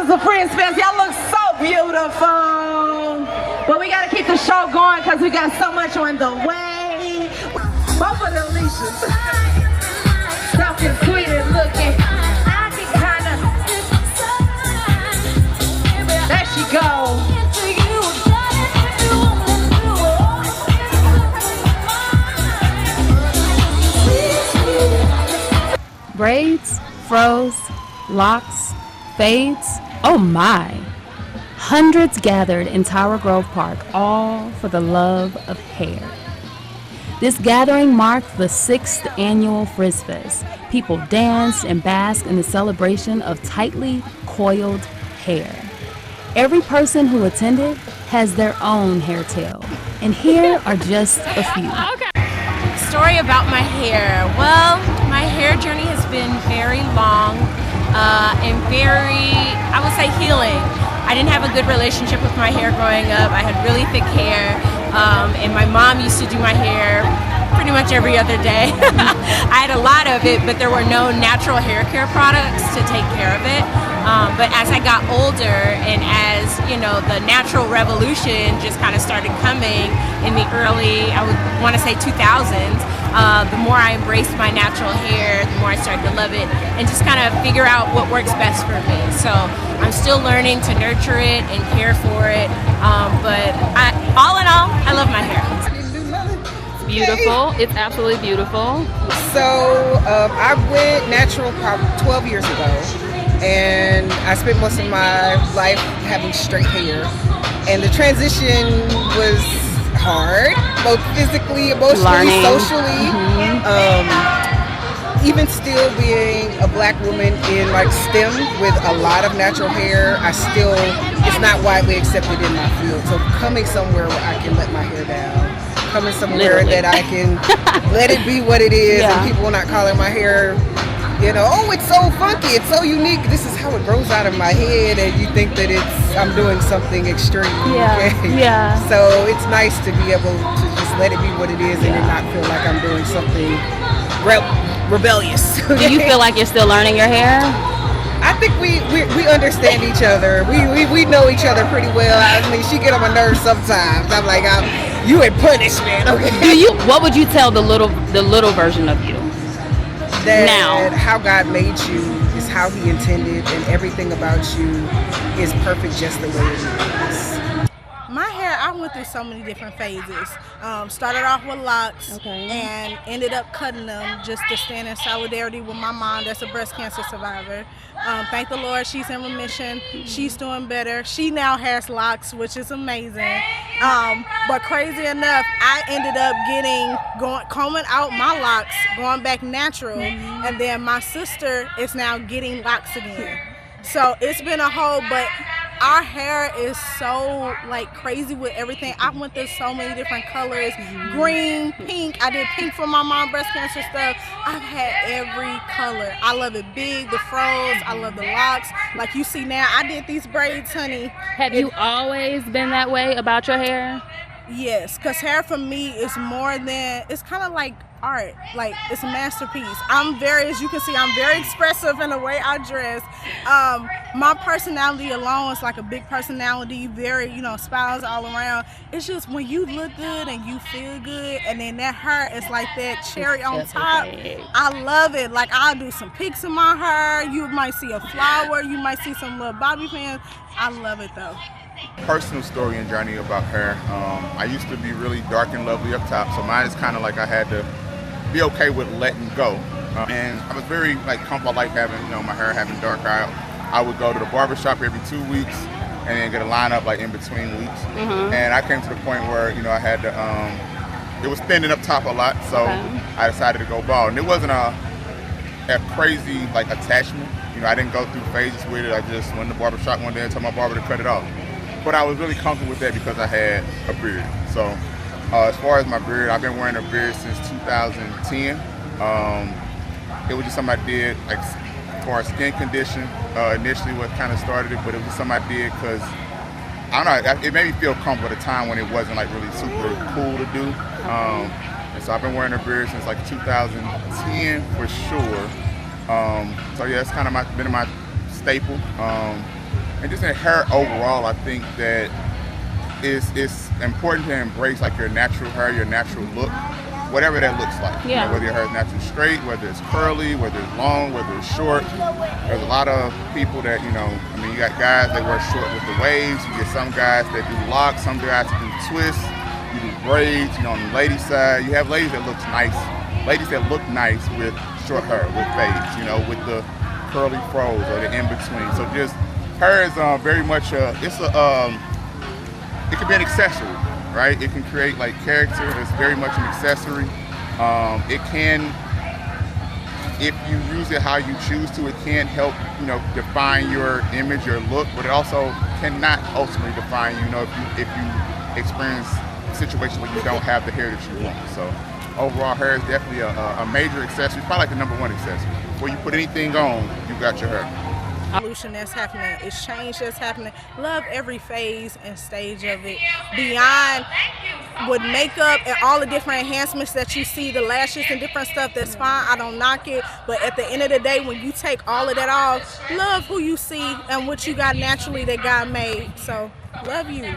is the FrizzFest. Y'all look so beautiful. But we gotta keep the show going because we got so much on the way. Both of the Alicia's. Soft and sweet and looking. I can kinda. There she goes. Braids, froze, locks, fades, oh my. Hundreds gathered in Tower Grove Park, all for the love of hair. This gathering marked the 6th annual FrizzFest. People danced and basked in the celebration of tightly coiled hair. Every person who attended has their own hair tale, and here are just a few. Story about my hair. Well, my hair journey has been very long and very, I would say, healing. I didn't have a good relationship with my hair growing up. I had really thick hair, and my mom used to do my hair pretty much every other day. I had a lot of it, but there were no natural hair care products to take care of it. But as I got older and as, you know, the natural revolution just kind of started coming in the early, I would want to say 2000s, the more I embraced my natural hair, the more I started to love it and just kind of figure out what works best for me. So I'm still learning to nurture it and care for it. But all in all, I love my hair. Beautiful. It's absolutely beautiful. So I went natural probably 12 years ago, and I spent most of my life having straight hair, and the transition was hard, both physically, emotionally, socially. Even still being a black woman in like STEM with a lot of natural hair, it's not widely accepted in my field. So coming somewhere where I can let my hair down, coming somewhere that I can let it be what it is, and people are not calling my hair, you know, oh, it's so funky, it's so unique, this is how it grows out of my head, and you think that I'm doing something extreme. So it's nice to be able to just let it be what it is and then not feel like I'm doing something rebellious. Do you feel like you're still learning your hair? I think we understand each other. We know each other pretty well. I mean, she get on my nerves sometimes. I'm like, you in punishment, okay? What would you tell the little version of you? That how God made you is how He intended, and everything about you is perfect just the way it is. My hair, I went through so many different phases. Started off with locks and ended up cutting them just to stand in solidarity with my mom that's a breast cancer survivor. Thank the Lord, she's in remission. She's doing better. She now has locks, which is amazing. But crazy enough, I ended up combing out my locks, going back natural, and then my sister is now getting locks again. So it's been a whole, but our hair is so like crazy with everything. I went through so many different colors, green, pink. I did pink for my mom breast cancer stuff. I've had every color. I love it big, the froze, I love the locks. Like you see now, I did these braids, honey. Have you always been that way about your hair? Yes, because hair for me is more than, it's kind of like art, like it's a masterpiece. As you can see, I'm very expressive in the way I dress. My personality alone is like a big personality, very, smiles all around. It's just when you look good and you feel good, and then that hair is like that cherry on top. I love it. Like I'll do some peaks in my hair. You might see a flower. You might see some little bobby pins. I love it though. Personal story and journey about hair. I used to be really dark and lovely up top, so mine is kind of like I had to be okay with letting go. And I was very comfortable, like having my hair having dark hair. I would go to the barber shop every 2 weeks and then get a lineup in between weeks. And I came to the point where I had to. It was thinning up top a lot, so I decided to go bald. And it wasn't a crazy attachment. I didn't go through phases with it. I just went to the barber shop one day and told my barber to cut it off. But I was really comfortable with that because I had a beard. So as far as my beard, I've been wearing a beard since 2010. It was just something I did for a skin condition. Initially what kind of started it, but it was just something I did because, I don't know, it made me feel comfortable at a time when it wasn't really super cool to do. And so I've been wearing a beard since 2010 for sure. So yeah, it's kind of been my staple. And just in hair overall, I think that it's important to embrace like your natural hair, your natural look, whatever that looks like. Yeah. You know, whether your hair is naturally straight, whether it's curly, whether it's long, whether it's short. There's a lot of people that, you know, I mean, you got guys that wear short with the waves. You get some guys that do locks, some guys that do twists, you do braids. You know, on the lady side, you have ladies that look nice. Ladies that look nice with short hair, with fades, you know, with the curly froze or the in-between. So just hair is very much it can be an accessory, right? It can create like character. It's very much an accessory. It can, if you use it how you choose to, it can help, you know, define your image, your look, but it also cannot ultimately define you, you know, if you experience situations where you don't have the hair that you want. So overall, hair is definitely a major accessory, probably like the #1 accessory. Before you put anything on, you got your hair. Evolution that's happening, it's change that's happening. Love every phase and stage of it. Beyond with makeup and all the different enhancements that you see, the lashes and different stuff, that's fine. I don't knock it. But at the end of the day, when you take all of that off, love who you see and what you got naturally that God made. So love you.